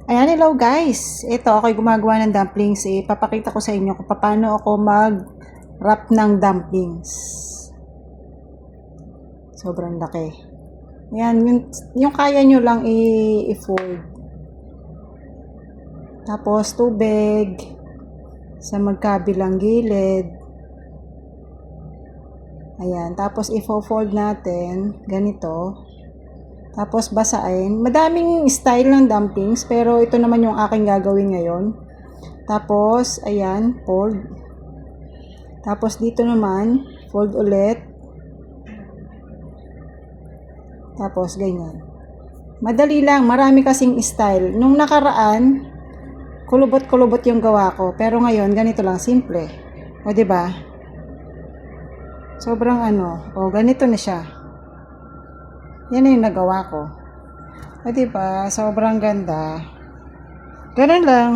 Ayan, hello guys. Ito, ako'y gumagawa ng dumplings. Papakita ko sa inyo kung paano ako mag-wrap ng dumplings. Sobrang laki. Ayan, yung kaya nyo lang i-fold. Tapos, tubig sa magkabilang gilid. Ayan, tapos i-fold natin ganito. Tapos basain. Madaming style ng dumplings, pero ito naman yung aking gagawin ngayon. Tapos, ayan, fold. Tapos dito naman, fold ulit. Tapos ganyan. Madali lang, marami kasing style. Nung nakaraan, kulubot-kulubot yung gawa ko, pero ngayon ganito lang, simple. O, 'di ba? Sobrang ganito na siya. Yan na yung nagawa ko. O, diba? Sobrang ganda. Ganun lang.